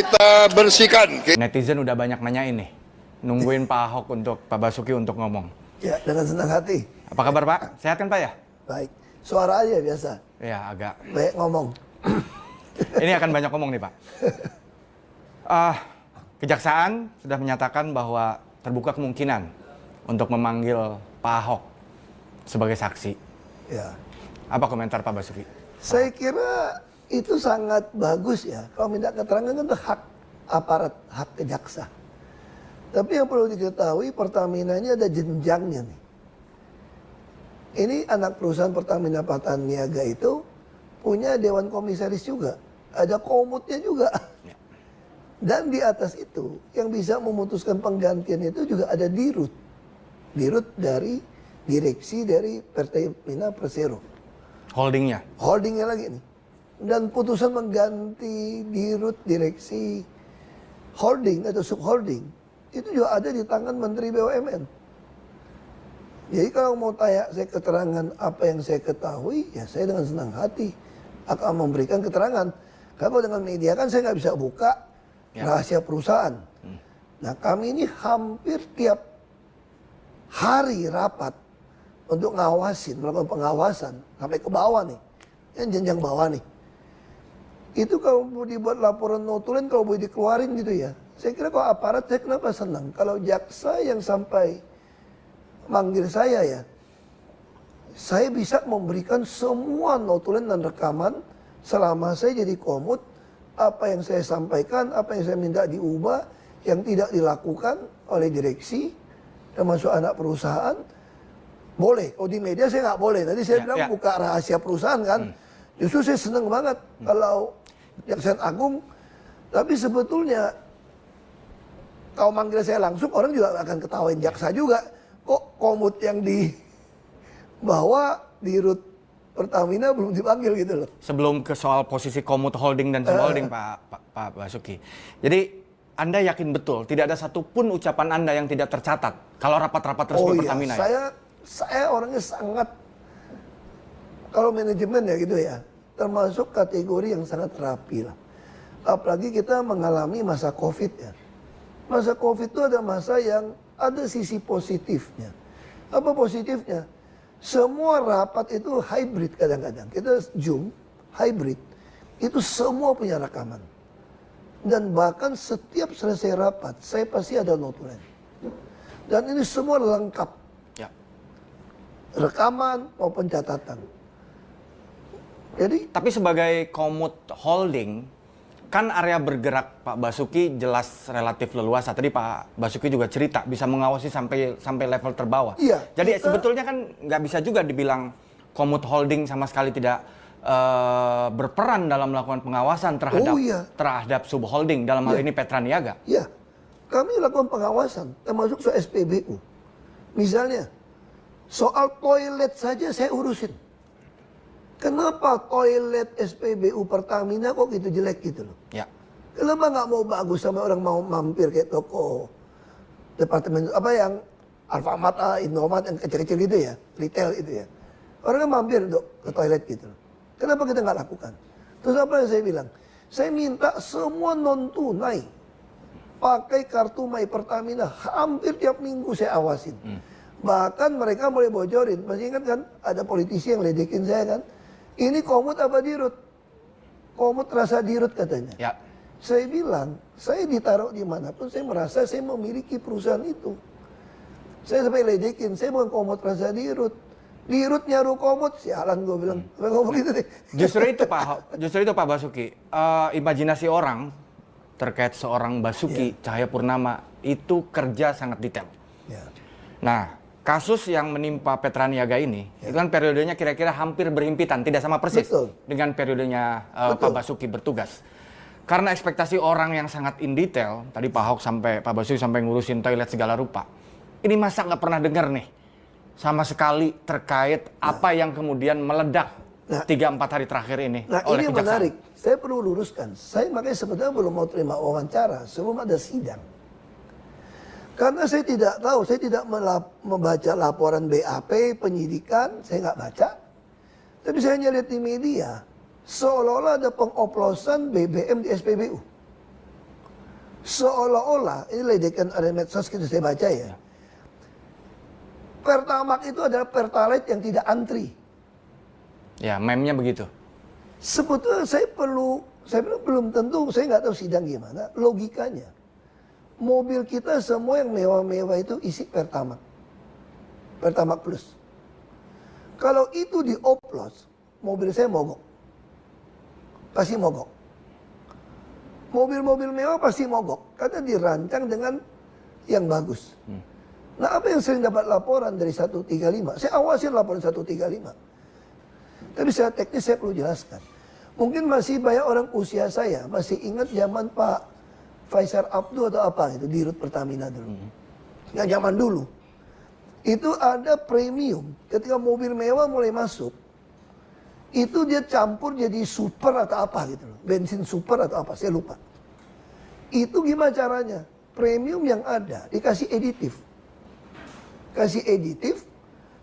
Kita bersihkan. Netizen udah banyak nanyain nih, nungguin Pak Ahok untuk Pak Basuki untuk ngomong. Ya, dengan senang hati. Apa kabar Pak? Sehat kan Pak ya? Baik. Suara aja biasa. Ya agak. Baik ngomong. Ini akan banyak ngomong nih Pak. Kejaksaan sudah menyatakan bahwa terbuka kemungkinan untuk memanggil Pak Ahok sebagai saksi. Ya. Apa komentar Pak Basuki? Saya kira itu sangat bagus ya. Kalau minta keterangan kan itu hak aparat, hak kejaksa. Tapi yang perlu diketahui Pertamina ini ada jenjangnya nih. Ini anak perusahaan Pertamina Pataniaga itu punya dewan komisaris juga. Ada komutnya juga. Ya. Dan di atas itu yang bisa memutuskan penggantian itu juga ada dirut. Dirut dari direksi dari Pertamina Persero. Holdingnya? Holdingnya lagi nih. Dan putusan mengganti dirut direksi holding atau subholding itu juga ada di tangan Menteri BUMN. Jadi kalau mau tanya saya keterangan apa yang saya ketahui, ya saya dengan senang hati akan memberikan keterangan. Kalau dengan media kan saya nggak bisa buka rahasia perusahaan. Nah kami ini hampir tiap hari rapat untuk ngawasin, melakukan pengawasan sampai ke bawah nih, yang jenjang bawah nih. Itu kalau mau dibuat laporan notulen, kalau boleh dikeluarin gitu ya. Saya kira kalau aparat, saya kenapa senang. Kalau jaksa yang sampai manggil saya ya, saya bisa memberikan semua notulen dan rekaman selama saya jadi komut, apa yang saya sampaikan, apa yang saya minta diubah, yang tidak dilakukan oleh direksi, termasuk anak perusahaan, boleh. Kalau di media saya nggak boleh. Tadi saya bilang buka rahasia perusahaan kan. Justru saya senang banget kalau Jaksa Agung. Tapi sebetulnya kalau manggil saya langsung orang juga akan ketawain jaksa juga. Kok komut yang dibawa di rut Pertamina belum dipanggil gitu loh. Sebelum ke soal posisi komut holding dan subholding Pak Basuki. Jadi Anda yakin betul tidak ada satupun ucapan Anda yang tidak tercatat kalau rapat-rapat resmi Pertamina? Saya orangnya sangat, kalau manajemen ya gitu ya, termasuk kategori yang sangat rapi lah. Apalagi kita mengalami masa Covid ya. Masa Covid itu ada masa yang ada sisi positifnya. Apa positifnya? Semua rapat itu hybrid kadang-kadang. Kita Zoom, hybrid. Itu semua punya rekaman. Dan bahkan setiap selesai rapat, saya pasti ada notulen. Dan ini semua lengkap. Rekaman maupun catatan. Jadi, tapi sebagai komut holding, kan area bergerak Pak Basuki jelas relatif leluasa. Tadi Pak Basuki juga cerita bisa mengawasi sampai level terbawah. Iya. Jadi sebetulnya kan nggak bisa juga dibilang komut holding sama sekali tidak berperan dalam melakukan pengawasan terhadap subholding dalam hal ini Petra Niaga. Iya. Kami lakukan pengawasan termasuk soal SPBU. Misalnya soal toilet saja saya urusin. Kenapa toilet SPBU Pertamina kok gitu jelek gitu loh? Ya. Kenapa nggak mau bagus sampai orang mau mampir kayak toko departemen apa yang Alfamart, Indomaret yang kecil-kecil gitu ya, retail itu ya. Orang kan mampir untuk ke toilet gitu loh. Kenapa kita nggak lakukan? Terus apa yang saya bilang? Saya minta semua non tunai pakai kartu My Pertamina, hampir tiap minggu saya awasin. Bahkan mereka mulai bocorin. Masih ingat kan ada politisi yang ledekin saya kan? Ini komut apa dirut? Komut rasa dirut katanya. Ya. Saya bilang, saya ditaruh dimanapun saya merasa saya memiliki perusahaan itu. Saya sampai ledekin, saya bukan komut rasa dirut. Dirut nyaru komut, sialan gue bilang. Ngomong gitu deh. Justru itu Pak Basuki. Imajinasi orang terkait seorang Basuki Cahayapurnama itu kerja sangat detail. Ya. Nah, kasus yang menimpa Petra Niaga ini, itu kan periodenya kira-kira hampir berhimpitan, tidak sama persis dengan periodenya Pak Basuki bertugas. Karena ekspektasi orang yang sangat in detail, tadi Pak Basuki sampai ngurusin toilet segala rupa. Ini masa nggak pernah dengar nih, sama sekali terkait apa yang kemudian meledak 3-4 hari terakhir ini oleh ini kejaksaan. menarik, saya perlu luruskan. Saya makanya sebenarnya belum mau terima wawancara sebelum ada sidang. Karena saya tidak tahu, saya tidak membaca laporan BAP, penyidikan, saya nggak baca. Tapi saya hanya lihat di media, seolah-olah ada pengoplosan BBM di SPBU. Seolah-olah, ini ledekan ada medsos kita saya baca ya. Pertamax itu adalah Pertalite yang tidak antri. Ya, meme-nya begitu. Sebetulnya saya bilang belum tentu, saya nggak tahu sidang gimana, logikanya. Mobil kita semua yang mewah-mewah itu isi Pertamax. Pertamax Plus. Kalau itu dioplos, mobil saya mogok. Pasti mogok. Mobil-mobil mewah pasti mogok. Karena dirancang dengan yang bagus. Nah, apa yang sering dapat laporan dari 135? Saya awasin laporan 135. Tapi secara teknis saya perlu jelaskan. Mungkin masih banyak orang usia saya masih ingat zaman Pak Faisal Abdul atau apa itu di Rut Pertamina dulu. Nggak zaman dulu. Itu ada premium. Ketika mobil mewah mulai masuk, itu dia campur jadi super atau apa gitu loh. Bensin super atau apa, saya lupa. Itu gimana caranya? Premium yang ada dikasih aditif. Kasih aditif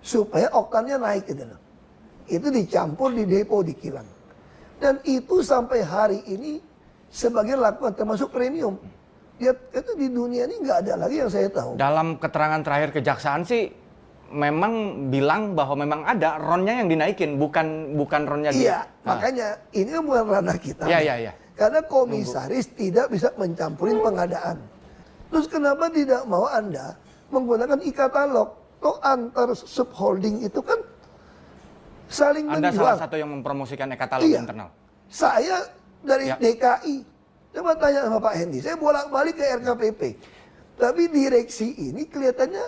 supaya oktannya naik gitu loh. Itu dicampur di depo di kilang. Dan itu sampai hari ini sebagian lakukan termasuk premium. Ya itu di dunia ini nggak ada lagi yang saya tahu. Dalam keterangan terakhir kejaksaan sih memang bilang bahwa memang ada ronnya yang dinaikin, bukan ronnya Iya, makanya ini kan bukan ranah kita. Iya. Karena komisaris tidak bisa mencampurin pengadaan. Terus kenapa tidak mau Anda menggunakan e-katalog? Toh antar subholding itu kan saling Anda menjual. salah satu yang mempromosikan e-katalog internal. Saya dari DKI. Coba tanya sama Pak Hendy. Saya bolak-balik ke RKPP. Tapi direksi ini kelihatannya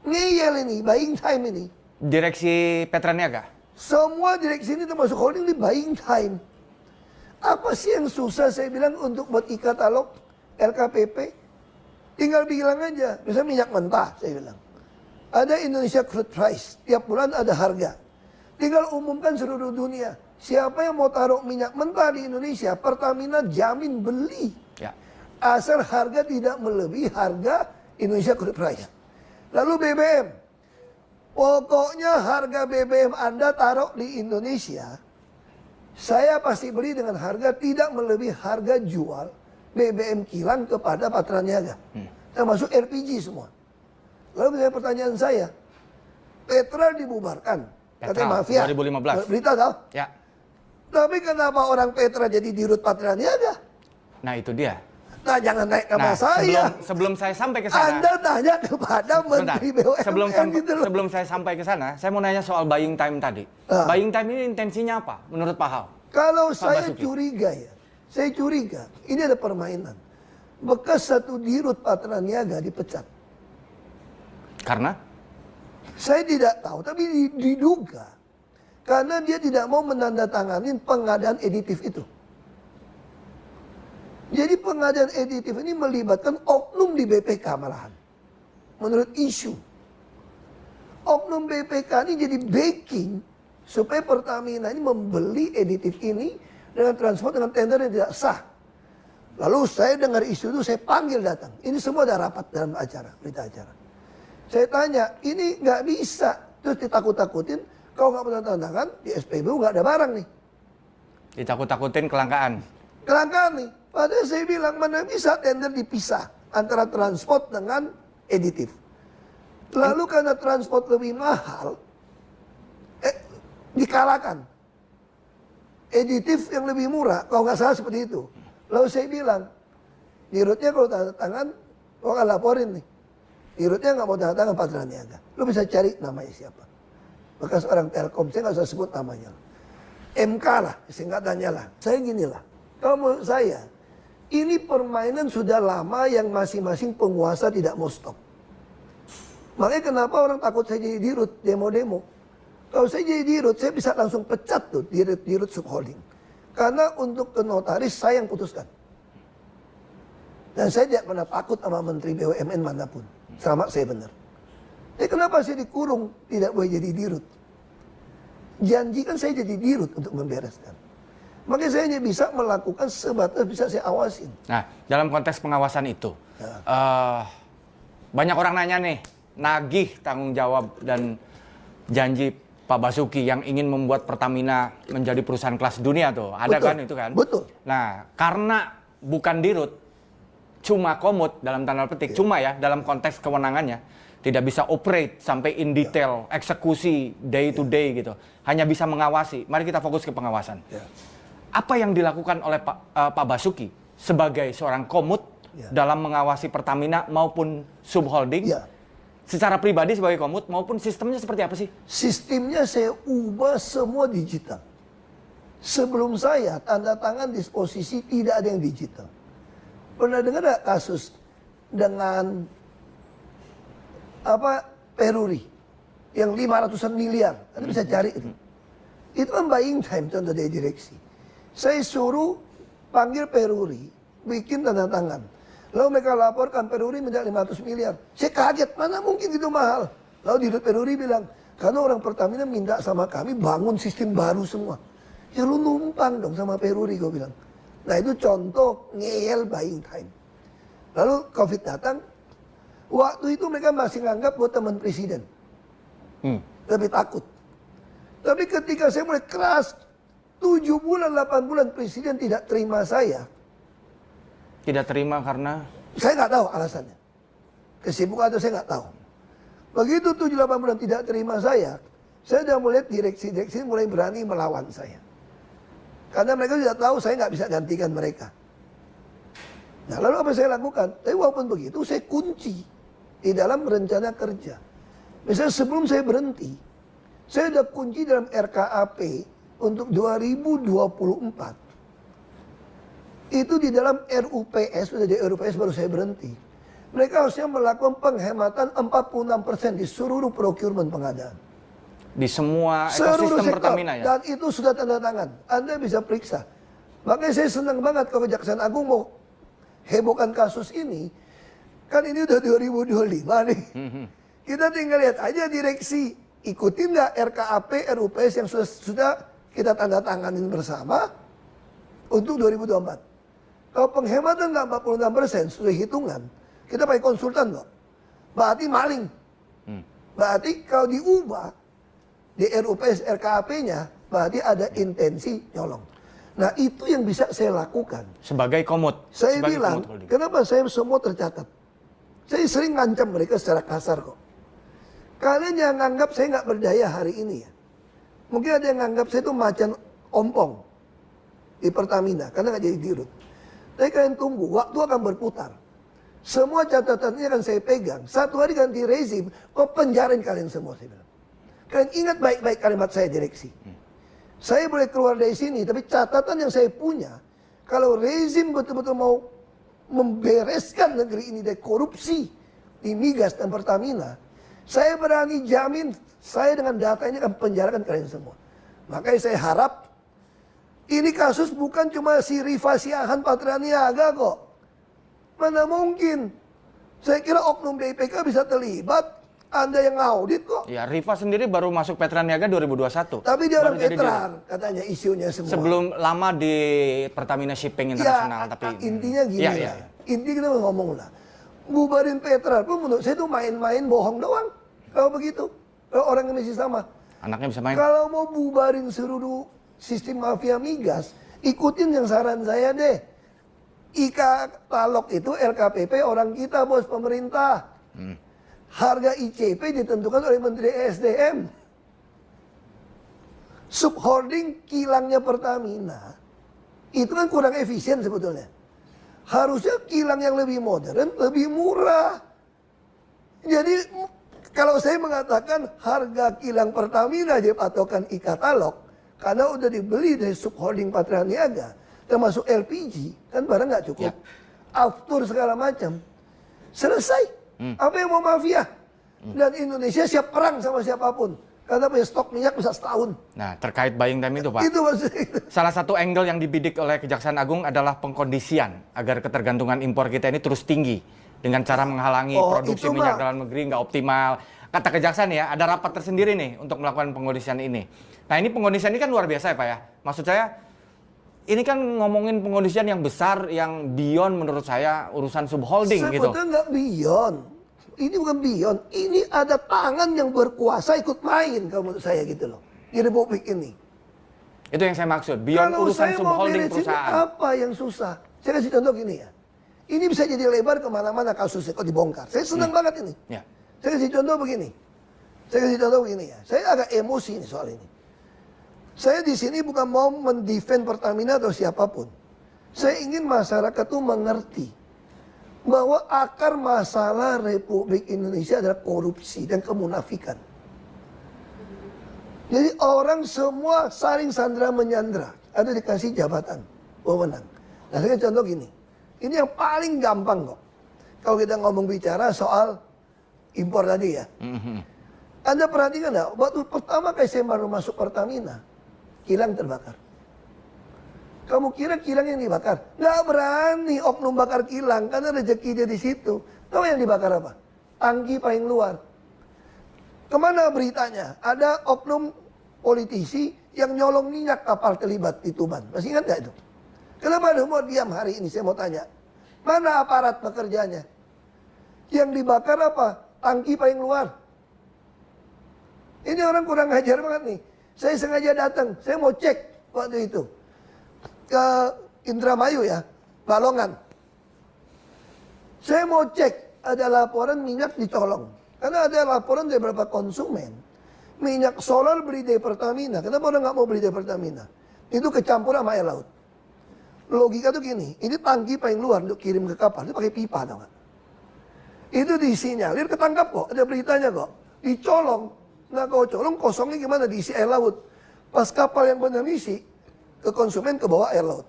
ngeyel ini, buying time ini. Direksi Petraniaga? Semua direksi ini termasuk holding di buying time. Apa sih yang susah saya bilang untuk buat e-katalog LKPP? Tinggal bilang aja, misalnya minyak mentah saya bilang. Ada Indonesia Crude Price, tiap bulan ada harga. Tinggal umumkan seluruh dunia. Siapa yang mau taruh minyak mentah di Indonesia, Pertamina jamin beli. Ya. Asal harga tidak melebihi harga Indonesia Crude Price. Lalu BBM. Pokoknya harga BBM Anda taruh di Indonesia, saya pasti beli dengan harga tidak melebihi harga jual BBM kilang kepada Patraniaga. Termasuk LPG semua. Lalu pertanyaan saya, Petra dibubarkan. Katanya mafia. 2015. Berita tahu? Ya. Tapi kenapa orang Petra jadi dirut Patraniaga? Nah itu dia. Nah jangan naik nama saya. Sebelum saya sampai ke sana. Anda tanya kepada Menteri BUMN gitu loh. Sebelum saya sampai ke sana, saya mau nanya soal buying time tadi. Buying time ini intensinya apa menurut Pak Hao? Kalau saya Basuki. curiga ya, saya curiga ini ada permainan. Bekas satu dirut Patraniaga dipecat. Karena? Saya tidak tahu, tapi diduga. Karena dia tidak mau menandatanganin pengadaan editif itu. Jadi pengadaan editif ini melibatkan oknum di BPK malahan. Menurut isu. Oknum BPK ini jadi backing supaya Pertamina ini membeli editif ini dengan transport dengan tender yang tidak sah. Lalu saya dengar isu itu, saya panggil datang. Ini semua ada rapat dalam acara, berita acara. Saya tanya, ini nggak bisa. Terus ditakut-takutin, kalau nggak pernah tanda tangan, di SPBU nggak ada barang nih. Ditakut-takutin kelangkaan. Kelangkaan nih. Padahal saya bilang, mana bisa tender dipisah antara transport dengan editif. Lalu karena transport lebih mahal, dikalahkan. Editif yang lebih murah, kalau nggak salah seperti itu. Lalu saya bilang, dirutnya kalau tanda tangan, kau akan laporin nih. Dirutnya nggak mau tanda tangan Patraniaga. Lu bisa cari namanya siapa. Bekas orang Telkom, saya nggak usah sebut namanya. MK lah, singkatannya lah. Saya gini lah, kalau menurut saya, ini permainan sudah lama yang masing-masing penguasa tidak mau stop. Makanya kenapa orang takut saya jadi dirut, demo-demo. Kalau saya jadi dirut, saya bisa langsung pecat tuh dirut subholding. Karena untuk ke notaris saya yang putuskan. Dan saya tidak pernah takut sama Menteri BUMN manapun. Sama saya benar. Kenapa saya dikurung tidak boleh jadi dirut? Janjikan saya jadi dirut untuk membereskan. Makanya saya hanya bisa melakukan sebatas bisa saya awasin. Nah, dalam konteks pengawasan itu, banyak orang nanya nih, nagih tanggung jawab dan janji Pak Basuki yang ingin membuat Pertamina menjadi perusahaan kelas dunia tuh. Ada Betul. kan itu kan? Betul. Nah, karena bukan dirut, cuma komut dalam tanda petik, cuma ya dalam konteks kewenangannya, tidak bisa operate sampai in detail, eksekusi day to day gitu. Hanya bisa mengawasi. Mari kita fokus ke pengawasan. Apa yang dilakukan oleh Pak Basuki sebagai seorang komut dalam mengawasi Pertamina maupun subholding? Secara pribadi sebagai komut maupun sistemnya seperti apa sih? Sistemnya saya ubah semua digital. Sebelum saya tanda tangan disposisi tidak ada yang digital. Pernah dengar gak kasus dengan Peruri yang 500-an miliar? Anda bisa cari itu. Itu kan buying time contoh dari direksi. Saya suruh panggil Peruri, bikin tanda tangan. Lalu mereka laporkan Peruri minta 500 miliar. Saya kaget, mana mungkin itu mahal. Lalu Dirut Peruri bilang, karena orang Pertamina minta sama kami bangun sistem baru semua. Ya lu numpang dong sama Peruri, gue bilang. Nah itu contoh ngeyel buying time. Lalu Covid datang, waktu itu mereka masih nganggap buat teman presiden. Lebih takut. Tapi ketika saya mulai keras, 7 bulan, 8 bulan presiden tidak terima saya. Tidak terima karena? Saya nggak tahu alasannya. Kesibukan atau saya nggak tahu. Begitu 7-8 bulan tidak terima saya sudah melihat direksi-direksi mulai berani melawan saya. Karena mereka sudah tahu saya nggak bisa gantikan mereka. Nah lalu apa saya lakukan? Tapi walaupun begitu saya kunci di dalam rencana kerja. Misalnya sebelum saya berhenti, saya sudah kunci dalam RKAP untuk 2024. Itu di dalam RUPS, sudah di RUPS baru saya berhenti. Mereka harusnya melakukan penghematan 46% di seluruh procurement pengadaan. Di semua ekosistem Pertamina ya? Dan itu sudah tanda tangan. Anda bisa periksa. Makanya saya senang banget kalau Kejaksaan Agung mau hebohkan kasus ini. Kan ini udah 2025 nih. Kita tinggal lihat aja direksi. Ikutin nggak RKAP, RUPS yang sudah kita tanda tanganin bersama untuk 2024. Kalau penghematan nggak 46%, sudah hitungan. Kita pakai konsultan kok. Berarti maling. Berarti kalau diubah di RUPS RKAP-nya, berarti ada intensi nyolong. Nah itu yang bisa saya lakukan. Sebagai komut. Saya sebagai bilang, komut kenapa saya semua tercatat. Saya sering ngancam mereka secara kasar kok. Kalian yang nganggap saya nggak berdaya hari ini ya. Mungkin ada yang nganggap saya itu macan ompong di Pertamina, karena nggak jadi dirut. Tapi kalian tunggu, waktu akan berputar. Semua catatannya akan saya pegang. Satu hari ganti rezim, kok penjarain kalian semua, saya bilang. Kalian ingat baik-baik kalimat saya direksi. Saya boleh keluar dari sini, tapi catatan yang saya punya, kalau rezim betul-betul mau membereskan negeri ini dari korupsi di migas dan Pertamina, saya berani jamin, saya dengan data ini akan penjarakan kalian semua. Makanya saya harap, ini kasus bukan cuma si Rifa Siahaan Patraniaga kok. Mana mungkin. Saya kira oknum BPK bisa terlibat. Anda yang ngaudit kok. Ya, Rifa sendiri baru masuk Petraniaga 2021. Tapi dia orang veteran, katanya isunya semua. Sebelum lama di Pertamina Shipping Internasional. Ya, tapi intinya gini lah. Intinya kita ngomong lah. Bubarin Petra pun menurut saya itu main-main bohong doang. Kalau begitu. Kalau orang Indonesia sama. Anaknya bisa main. Kalau mau bubarin seluruh sistem mafia migas, ikutin yang saran saya deh. Ikatalog itu LKPP orang kita, bos, pemerintah. Harga ICP ditentukan oleh Menteri SDM. Subholding kilangnya Pertamina, itu kan kurang efisien sebetulnya. Harusnya kilang yang lebih modern, lebih murah. Jadi kalau saya mengatakan harga kilang Pertamina aja patokan ikatalog, karena udah dibeli dari subholding Patraniaga, termasuk LPG, kan barang nggak cukup. Aftur segala macam. Selesai. Apa yang mau mafia? Dan Indonesia siap perang sama siapapun. Karena punya stok minyak bisa setahun. Nah, terkait buying time itu, Pak. Itu maksudnya. Salah satu angle yang dibidik oleh Kejaksaan Agung adalah pengkondisian agar ketergantungan impor kita ini terus tinggi dengan cara menghalangi produksi minyak dalam negeri nggak optimal. Kata Kejaksaan ya, ada rapat tersendiri nih untuk melakukan pengkondisian ini. Nah, ini pengkondisian ini kan luar biasa ya, Pak ya. Maksud saya, ini kan ngomongin pengkondisian yang besar, yang beyond menurut saya urusan subholding gitu. Sebetulnya nggak beyond. Ini bukan beyond. Ini ada tangan yang berkuasa ikut main kalau menurut saya gitu loh. Di Republik ini. Itu yang saya maksud. Beyond kalau urusan saya subholding mau beresin perusahaan. apa yang susah? Saya kasih contoh gini ya. Ini bisa jadi lebar kemana-mana kasusnya kok dibongkar. Saya senang banget ini. Ya. Saya kasih contoh begini. Ya. Saya agak emosi nih soal ini. Saya di sini bukan mau mendefend Pertamina atau siapapun. Saya ingin masyarakat itu mengerti bahwa akar masalah Republik Indonesia adalah korupsi dan kemunafikan. Jadi orang semua saling sandra menyandra, ada dikasih jabatan, wewenang. Nah, saya contoh gini, ini yang paling gampang kok. Kalau kita ngomong bicara soal impor tadi ya. Anda perhatikan nggak, waktu pertama kali saya baru masuk Pertamina, kilang terbakar. Kamu kira kilang yang dibakar? Nggak berani oknum bakar kilang, karena rezeki dia di situ. Tahu yang dibakar apa? Tangki paling luar. Kemana beritanya? Ada oknum politisi yang nyolong minyak kapal terlibat di Tuban. Masih ingat nggak itu? Kenapa ada mau diam hari ini? Saya mau tanya. Mana aparat pekerjanya? Yang dibakar apa? Tangki paling luar. Ini orang kurang ajar banget nih. Saya sengaja datang. Saya mau cek waktu itu. Ke Indramayu ya. Balongan. Saya mau cek. Ada laporan minyak dicolong. Karena ada laporan dari beberapa konsumen. Minyak solar beli dari Pertamina. Kenapa orang nggak mau beli dari Pertamina? Itu kecampur sama air laut. Logika tuh gini. Ini tangki paling luar untuk kirim ke kapal. Itu pakai pipa tau nggak? Itu disinyalir ketangkap kok. Ada beritanya kok. Dicolong. Nah kalau colong kosongnya gimana? Diisi air laut. Pas kapal yang benar isi. Ke konsumen ke bawah air laut.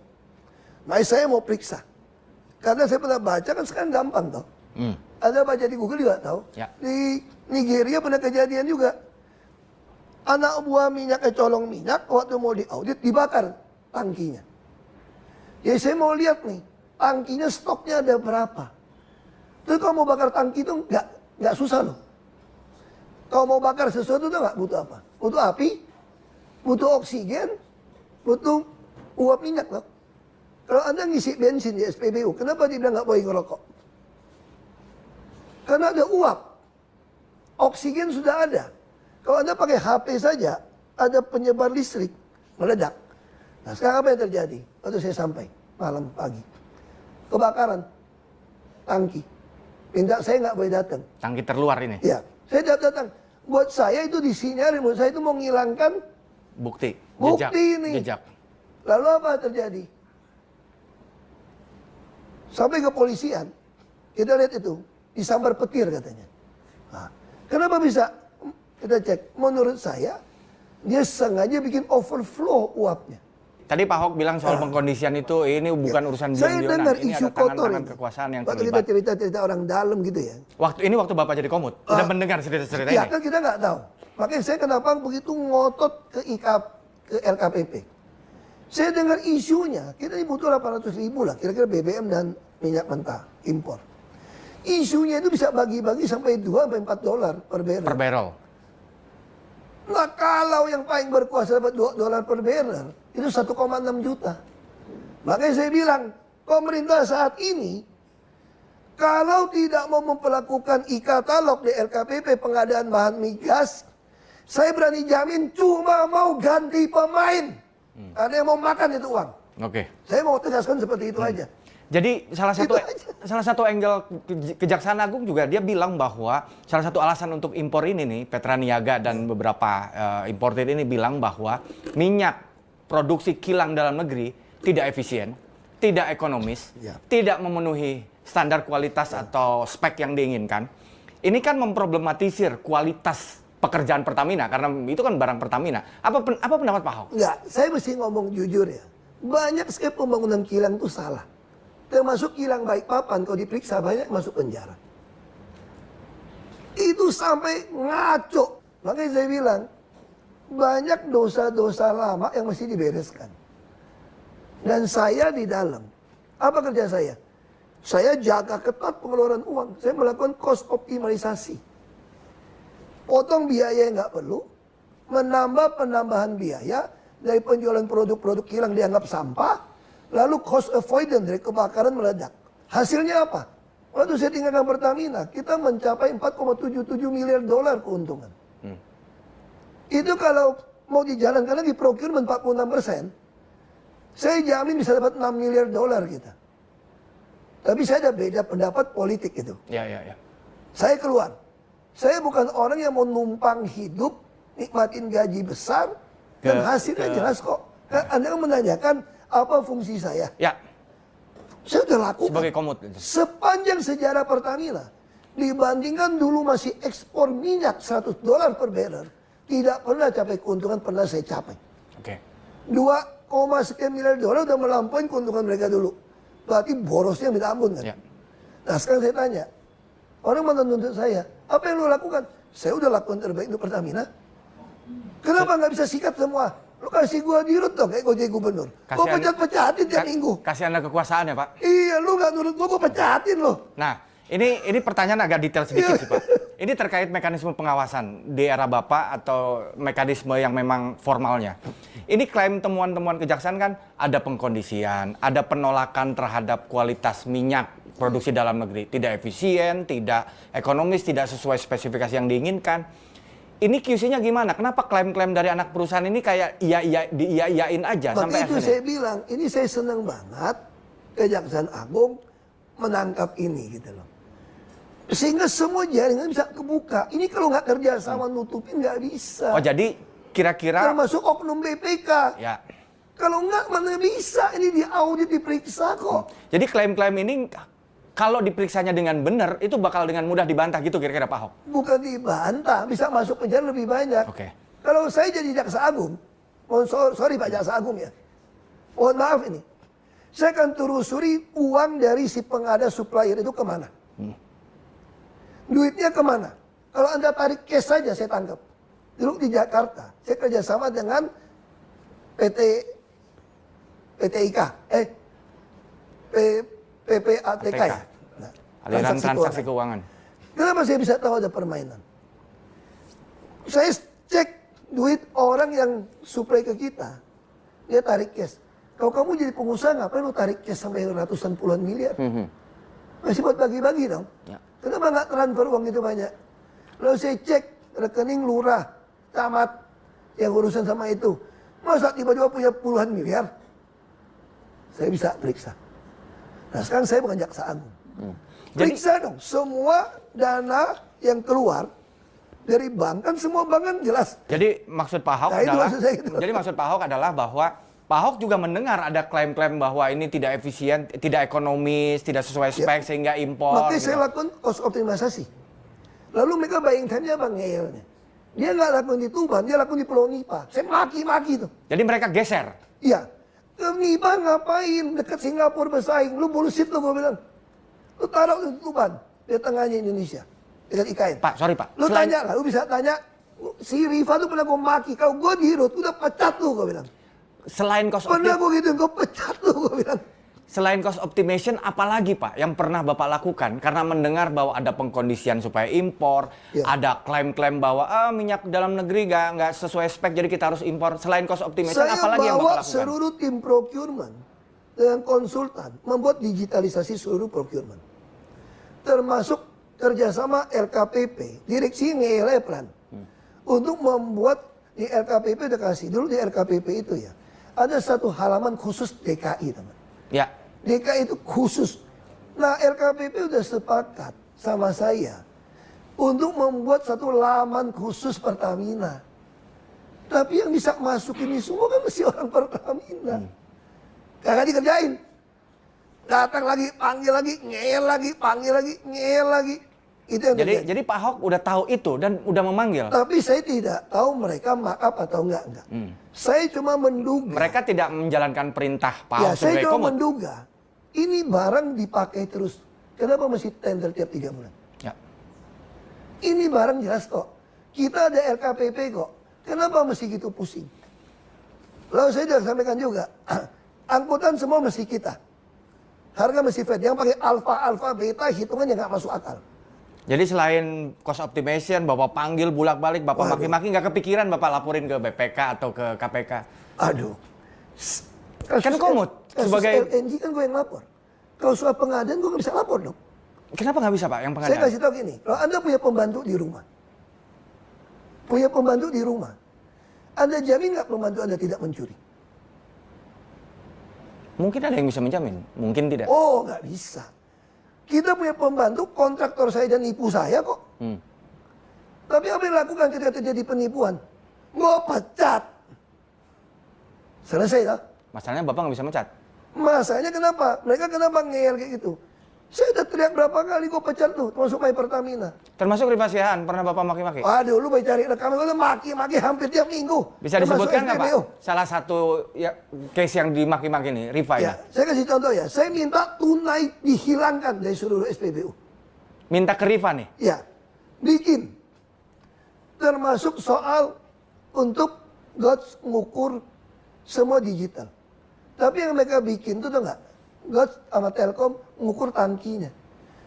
Nah saya mau periksa. Karena saya pernah baca kan sekarang gampang toh. Ada baca di Google juga tahu. Ya. Di Nigeria pernah kejadian juga. Anak buah minyak colong minyak waktu mau diaudit dibakar tangkinya. Jadi saya mau lihat nih, tangkinya stoknya ada berapa. Terus kalau mau bakar tangki itu nggak susah loh. Kalau mau bakar sesuatu itu nggak butuh apa? Butuh api, butuh oksigen, butuh uap minyak loh. Kalau Anda ngisi bensin di SPBU, kenapa dia bilang nggak boleh ngerokok? Karena ada uap. Oksigen sudah ada. Kalau Anda pakai HP saja, ada penyebar listrik, meledak. Nah sekarang apa yang terjadi? Waktu saya sampai, malam pagi. Kebakaran. Tangki. Minta saya nggak boleh datang. Tangki terluar ini? Ya, saya datang. Buat saya itu disinyalir, buat saya itu mau menghilangkan Bukti ini. Jejak. Lalu apa terjadi? Sampai kepolisian, kita lihat itu, disambar petir katanya. Nah, kenapa bisa? Kita cek, menurut saya, dia sengaja bikin overflow uapnya. Tadi Pak Ahok bilang soal pengkondisian itu ini bukan urusan Saya dengar ini isu ada kotor tangan-tangan ini. kekuasaan yang Waktu terlibat. kita cerita orang dalam gitu ya. Waktu Bapak jadi komut, udah mendengar cerita-cerita Ya ini? kan kita nggak tahu. Makanya saya kenapa begitu ngotot ke LKPP. Saya dengar isunya, kita butuh 800.000 lah, kira-kira BBM dan minyak mentah impor. Isunya itu bisa bagi-bagi sampai $2-4 per barrel. Per barrel. Nah kalau yang paling berkuasa dapat $2 per barrel, itu 1,6 juta. Makanya saya bilang, pemerintah saat ini, kalau tidak mau memperlakukan e-katalog di LKPP pengadaan bahan migas, saya berani jamin cuma mau ganti pemain. Ada yang mau makan itu uang. Oke. Saya mau tegaskan seperti itu aja. Jadi salah satu angle Kejaksaan Agung juga dia bilang bahwa salah satu alasan untuk impor ini nih Petraniaga dan beberapa importer ini bilang bahwa minyak produksi kilang dalam negeri tidak efisien, tidak ekonomis, tidak memenuhi standar kualitas atau spek yang diinginkan. Ini kan memproblematisir kualitas pekerjaan Pertamina karena itu kan barang Pertamina. Apa pendapat Pak Ahok? Enggak, saya mesti ngomong jujur ya. Banyak sekali pembangunan kilang itu salah. Termasuk kilang Balikpapan, kalau diperiksa banyak masuk penjara. Itu sampai ngaco. Makanya saya bilang, banyak dosa-dosa lama yang mesti dibereskan. Dan saya di dalam. Apa kerja saya? Saya jaga ketat pengeluaran uang. Saya melakukan cost optimalisasi. Potong biaya yang nggak perlu, menambah penambahan biaya dari penjualan produk-produk kilang dianggap sampah, lalu cost avoidance dari kebakaran meledak. Hasilnya apa? Waktu saya tinggalkan Pertamina, kita mencapai $4,77 miliar keuntungan. Itu kalau mau dijalankan lagi procurement 46%, saya jamin bisa dapat $6 miliar kita. Tapi saya ada beda pendapat politik itu. Ya, ya, ya. Saya keluar. Saya bukan orang yang mau numpang hidup, nikmatin gaji besar, dan hasilnya jelas kok. Anda menanyakan apa fungsi saya. Ya. Saya sudah lakukan. Sebagai komut. Sepanjang sejarah Pertamina, dibandingkan dulu masih ekspor minyak $100 per barrel, tidak pernah capai keuntungan, pernah saya capai. Oke. 2, sekian miliar dolar udah melampaui keuntungan mereka dulu. Berarti borosnya minta ampun kan. Ya. Nah sekarang saya tanya, orang mau nuntut saya, apa yang lo lakukan? Saya udah lakukan terbaik untuk Pertamina. Kenapa nggak bisa sikat semua? Lo kasih gua dirut dong kayak gua jadi gubernur. Gua pecat-pecatin tiap minggu. Kasih Anda kekuasaan ya, Pak? Iya, lu nggak nurut gua pecatin lo. Nah, ini pertanyaan agak detail sedikit sih, Pak. Ini terkait mekanisme pengawasan di era Bapak atau mekanisme yang memang formalnya. Ini klaim temuan-temuan kejaksaan kan ada pengkondisian, ada penolakan terhadap kualitas minyak produksi dalam negeri. Tidak efisien, tidak ekonomis, tidak sesuai spesifikasi yang diinginkan. Ini QC-nya gimana? Kenapa klaim-klaim dari anak perusahaan ini kayak iya-iyain aja sampai itu akhirnya? saya bilang, ini saya senang banget Kejaksaan Agung menangkap ini gitu loh. Sehingga semua jaringan bisa kebuka. Ini kalau nggak kerja sama nutupin nggak bisa. Oh, jadi kira-kira termasuk oknum BPK. ya. Kalau nggak mana bisa ini diaudit diperiksa kok. Jadi klaim-klaim ini kalau diperiksanya dengan benar itu bakal dengan mudah dibantah gitu kira-kira Pak Ahok. Bukan dibantah, bisa masuk penjara lebih banyak. Oke. Kalau saya jadi Jaksa Agung, sorry Pak Jaksa Agung ya. Mohon maaf ini. Saya akan telusuri uang dari si pengada supplier itu kemana. Duitnya kemana? Kalau Anda tarik cash saja saya tangkap. Dulu di Jakarta, saya kerjasama dengan PPATK ya. Nah, Aliran transaksi keuangan. Kenapa saya bisa tahu ada permainan? Saya cek duit orang yang supply ke kita, dia tarik cash. Kalau kamu jadi pengusaha ngapain lu tarik cash sampai ratusan puluhan miliar? Masih buat bagi-bagi dong. Ya. Kenapa nggak transfer uang itu banyak? Lalu saya cek rekening lurah, camat yang urusan sama itu. Masa tiba-tiba punya puluhan miliar? Saya bisa periksa. Nah sekarang saya bukan Jaksa Agung. Periksa dong semua dana yang keluar dari bank, kan semua bank kan jelas. Jadi maksud Pak Ahok Nah, itu adalah maksud saya gitu. jadi maksud Pak Ahok adalah bahwa Pak Ahok juga mendengar ada klaim-klaim bahwa ini tidak efisien, tidak ekonomis, tidak sesuai spek sehingga impor. Makanya gitu. saya lakukan cost optimalisasi. Lalu mereka buying time-nya apa ngeyelnya? Dia nggak lakukan di Tuban, dia lakukan di Pulau Nipa. Saya maki-maki tuh. Jadi mereka geser. Iya. Ke Nipa ngapain? Dekat Singapura bersaing. Lu bullshit lu, gue bilang. Lu taruh di Tuban, di tengahnya Indonesia. Dekat IKN. Pak, sorry Pak. Lu tanya lah, lu bisa tanya. Si Riva tuh pernah gue maki. Kalau gue di Hirut, udah pecat lu, gue bilang. Selain cost Pernah gue gitu, gue pecat lu, gue bilang. Selain cost optimization, apalagi Pak yang pernah Bapak lakukan? Karena mendengar bahwa ada pengkondisian supaya impor, ada klaim-klaim bahwa minyak dalam negeri nggak sesuai spek, jadi kita harus impor. Selain cost optimization, apalagi yang Bapak lakukan? Saya bawa seluruh tim procurement dengan konsultan membuat digitalisasi seluruh procurement, termasuk kerjasama LKPP, direksi ngeyel plan, untuk membuat di LKPP udah kasih dulu di LKPP itu ya, ada satu halaman khusus DKI teman. Ya. DKI itu khusus. Nah LKPP udah sepakat sama saya untuk membuat satu laman khusus Pertamina. Tapi yang bisa masuk ini semua kan mesti orang Pertamina. Kagak dikerjain. Datang lagi, panggil lagi, ngeyel lagi, panggil lagi, ngeyel lagi. Itu yang terjadi. Jadi Pak Ahok udah tahu itu dan udah memanggil. Tapi saya tidak tahu mereka markup atau enggak. Saya cuma menduga. Mereka tidak menjalankan perintah Pak Ahok Ya, saya sebagai cuma komod. menduga. Ini barang dipakai terus. Kenapa mesti tender tiap 3 bulan? Ya. Ini barang jelas kok. Kita ada LKPP kok. Kenapa mesti gitu pusing? Lalu saya sudah sampaikan juga. Angkutan semua mesti kita. Harga mesti fair. Yang pakai alfa, beta, hitungannya nggak masuk akal. Jadi selain cost optimization, Bapak panggil bulak-balik, Bapak maki-maki, nggak kepikiran Bapak laporin ke BPK atau ke KPK? Aduh. Kan komod Sebagai sebagai... LNG kan gue yang lapor. Kalau soal pengadaan gue nggak bisa lapor dong. Kenapa nggak bisa Pak yang Saya pengadaan? kasih tahu gini, kalau Anda punya pembantu di rumah, Anda jamin nggak pembantu Anda tidak mencuri? Mungkin ada yang bisa menjamin, mungkin tidak. Oh, nggak bisa. Kita punya pembantu, kontraktor saya dan nipu saya kok. Tapi apa yang dilakukan ketika terjadi penipuan? Gue pecat. Selesai lah. Masalahnya Bapak nggak bisa mecat. Masalahnya kenapa? Mereka kenapa ngeyel kayak gitu? Saya udah teriak berapa kali gue pecat lu, termasuk My Pertamina. Termasuk Rifa Siahaan, pernah Bapak maki-maki? Aduh, lu baik cari rekaman, lu maki-maki hampir tiap minggu. Bisa Termasuk disebutkan nggak Pak? SPBU. Salah satu ya, case yang dimaki-maki nih, Rifa Ya, ini. saya kasih contoh ya. Saya minta tunai dihilangkan dari seluruh SPBU. Minta ke Rifa nih. Ya, bikin. Termasuk soal untuk GOTS ngukur semua digital. Tapi yang mereka bikin itu tuh nggak? GOTS sama Telkom ngukur tangkinya.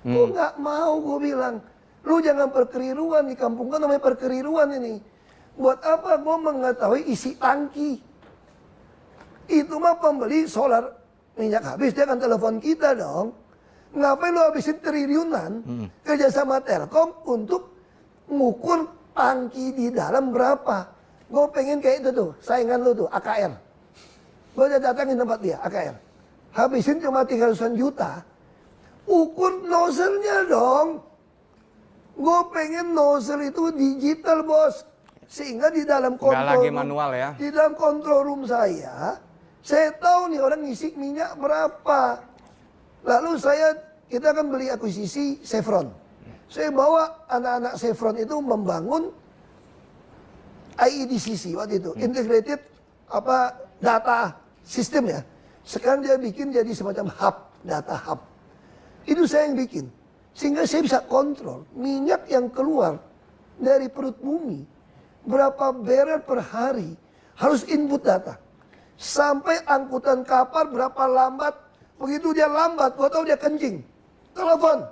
Gue nggak mau, gue bilang. Lu jangan perkeliruan di kampung kan, namanya perkeliruan ini. Buat apa gue mengetahui isi tangki? Itu mah pembeli solar minyak habis, dia akan telepon kita dong. Ngapain lu habisin triliunan kerja sama Telkom untuk ngukur tangki di dalam berapa? Gue pengen kayak itu tuh, saingan lu tuh, AKR. Gue udah datangin tempat dia, AKR. Habisin cuma 300-an juta, ukur nozzle-nya dong. Gue pengen nozzle itu digital, bos. Sehingga di dalam Nggak lagi room, manual ya. di dalam control room saya tahu nih orang ngisi minyak berapa. Lalu kita akan beli akuisisi Chevron. Saya bawa anak-anak Chevron itu membangun IEDCC waktu itu, Integrated Data System ya. Sekarang dia bikin jadi semacam hub, data hub. Itu saya yang bikin. Sehingga saya bisa kontrol minyak yang keluar dari perut bumi. Berapa barrel per hari. Harus input data. Sampai angkutan kapal berapa lambat. Begitu dia lambat, gua tahu dia kencing. Telepon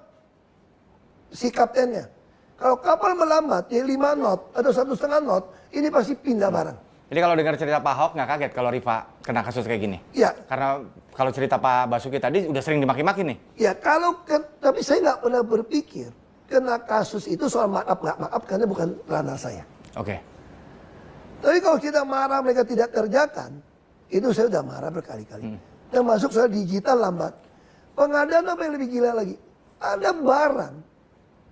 si kaptennya. Kalau kapal melambat, dia 5 knot atau 1,5 knot, ini pasti pindah barang. Jadi kalau dengar cerita Pak Ahok nggak kaget kalau Rifa kena kasus kayak gini? Ya. Karena kalau cerita Pak Basuki tadi udah sering dimaki-maki nih. Ya tapi saya nggak pernah berpikir kena kasus itu soal maaf nggak maaf karena bukan ranah saya. Oke. Tapi kalau kita marah mereka tidak kerjakan, itu saya udah marah berkali-kali. Termasuk soal digital lambat. Pengadaan apa yang lebih gila lagi? Ada barang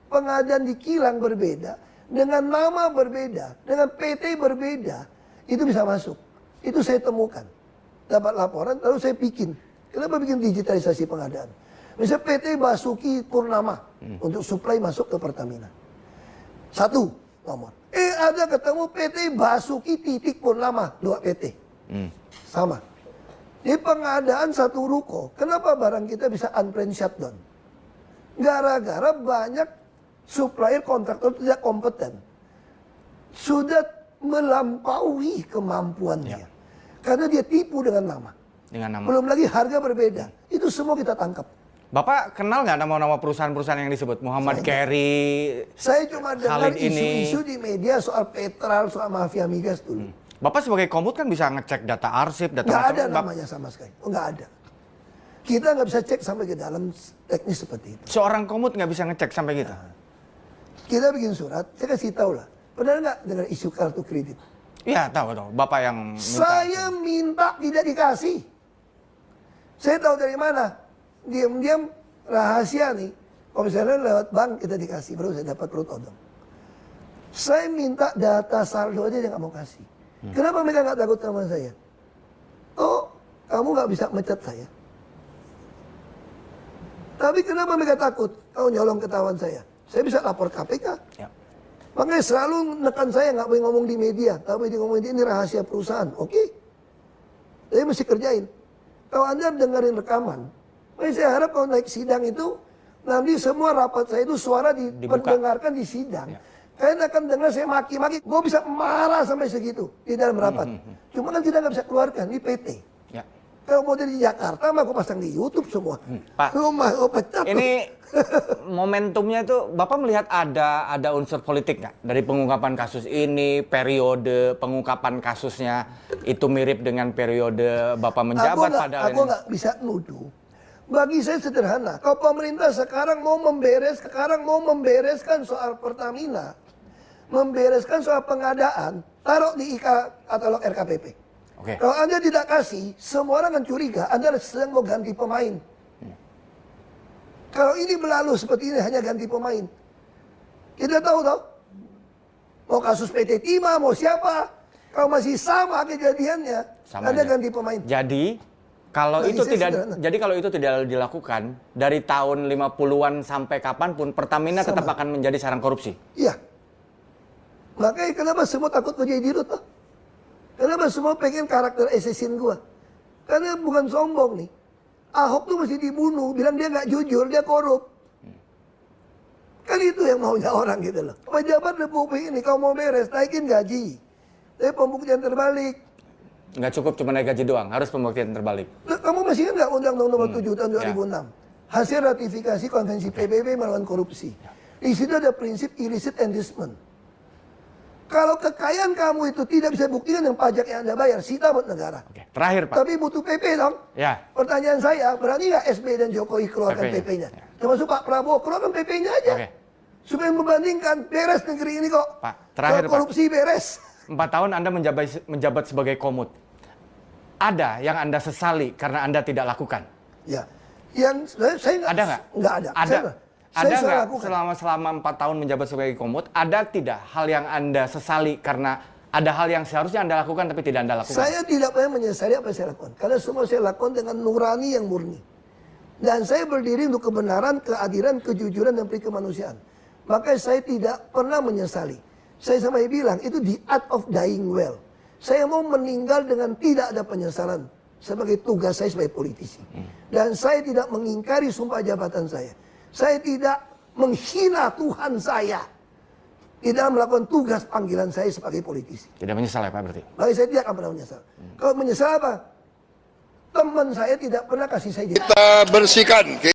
pengadaan di kilang berbeda, dengan nama berbeda, dengan PT berbeda. Itu bisa masuk. Itu saya temukan. Dapat laporan, lalu saya bikin. Kenapa bikin digitalisasi pengadaan? Misalnya PT Basuki Purnama untuk supply masuk ke Pertamina. 1 nomor. Ada ketemu PT Basuki Titik Purnama, 2 PT. Sama. Di pengadaan 1 ruko, kenapa barang kita bisa unplanned shutdown? Gara-gara banyak supplier kontraktor tidak kompeten. Sudah melampaui kemampuannya. Karena dia tipu dengan nama. Dengan nama. Belum lagi harga berbeda. Itu semua kita tangkap. Bapak kenal nggak nama-nama perusahaan-perusahaan yang disebut? Muhammad Carey. Saya cuma dengar Khalid ini. isu-isu di media soal Petral, soal mafia migas dulu. Bapak sebagai komut kan bisa ngecek data arsip, data Nggak ada macam. namanya sama sekali. Oh, nggak ada. Kita nggak bisa cek sampai ke dalam teknis seperti itu. Seorang komut nggak bisa ngecek sampai gitu. Kita bikin surat, saya kasih tahu lah. Pernah nggak dengar isu kartu kredit? Iya, tahu. Bapak yang minta. Saya minta tidak dikasih. Saya tahu dari mana. Diam-diam rahasia nih. Kalau misalnya lewat bank kita dikasih, baru saya dapat perut odong. Saya minta data saldo aja dia nggak mau kasih. Kenapa mereka nggak takut sama saya? Oh, kamu nggak bisa mecat saya. Tapi kenapa mereka takut? Kau nyolong ketahuan saya. Saya bisa lapor KPK. Ya. Makanya selalu nekan saya nggak boleh ngomong di media, nggak boleh ngomong ini rahasia perusahaan, oke? Tapi mesti kerjain. Kalau Anda dengerin rekaman, saya harap kalau naik sidang itu nanti semua rapat saya itu suara diperdengarkan di sidang. Ya. Kalian akan dengar saya maki-maki, gue bisa marah sampai segitu di dalam rapat. Cuma kan tidak bisa keluarkan, ini PT. Ya. Kalau mau dari Jakarta, mah gue pasang di YouTube semua. Pak, gue pecat. Ini momentumnya itu Bapak melihat ada unsur politik nggak dari pengungkapan kasus ini, periode pengungkapan kasusnya itu mirip dengan periode Bapak menjabat padahal aku nggak bisa nuduh. Bagi saya sederhana, kalau pemerintah sekarang mau membereskan soal Pertamina, membereskan soal pengadaan, taruh di katalog RKPP. Okay. Kalau Anda tidak kasih, semua orang akan curiga Anda sedang mau ganti pemain. Kalau ini berlalu seperti ini hanya ganti pemain. Kita tahu toh. Mau kasus PT Timah, mau siapa. Kalau masih sama kejadiannya, Sama ada aja. ganti pemain. Jadi kalau Bagi itu saya tidak sederhana. jadi kalau itu tidak dilakukan dari tahun 50-an sampai kapanpun Pertamina tetap akan menjadi sarang korupsi. Iya. Makanya kenapa semua takut menjadi dirut toh? Kenapa semua pengen karakter assassin gua? Karena bukan sombong nih. Ahok tuh mesti dibunuh, bilang dia nggak jujur, dia korup. Kan itu yang maunya orang gitu loh. Pejabat Republik ini, kalau mau beres, naikin gaji. Tapi pembuktian terbalik. Nggak cukup cuma naik gaji doang, harus pembuktian terbalik. Nah, kamu masih ingat nggak Undang-Undang Nomor 7 tahun 2006? Hasil ratifikasi konvensi PBB melawan korupsi. Di situ ada prinsip illicit enrichment. Kalau kekayaan kamu itu tidak bisa buktikan dengan pajak yang Anda bayar, sita buat negara. Oke, terakhir Pak. Tapi butuh PP dong. Ya, Pertanyaan saya, berani nggak SBY dan Jokowi keluarkan PP-nya. PP-nya? Termasuk Pak Prabowo, keluarkan PP-nya aja. Oke. Supaya membandingkan, beres negeri ini kok. Pak, terakhir, Kalau korupsi beres. 4 tahun Anda menjabat sebagai Komut. Ada yang Anda sesali karena Anda tidak lakukan? Ya, yang saya nggak. Ada nggak? Nggak ada. Ada. Saya Ada salah nggak lakukan. selama 4 tahun menjabat sebagai Komut, ada tidak hal yang Anda sesali karena ada hal yang seharusnya Anda lakukan tapi tidak Anda lakukan? Saya tidak pernah menyesali apa yang saya lakukan. Karena semua saya lakukan dengan nurani yang murni. Dan saya berdiri untuk kebenaran, keadilan, kejujuran, dan kemanusiaan. Maka saya tidak pernah menyesali. Saya sampai bilang, itu the art of dying well. Saya mau meninggal dengan tidak ada penyesalan. Sebagai tugas saya sebagai politisi. Dan saya tidak mengingkari sumpah jabatan saya. Saya tidak menghina Tuhan saya. Tidak melakukan tugas panggilan saya sebagai politisi. Tidak menyesal ya Pak berarti? Bagi saya tidak akan pernah menyesal. Kalau menyesal apa? Teman saya tidak pernah kasih saya Kita bersihkan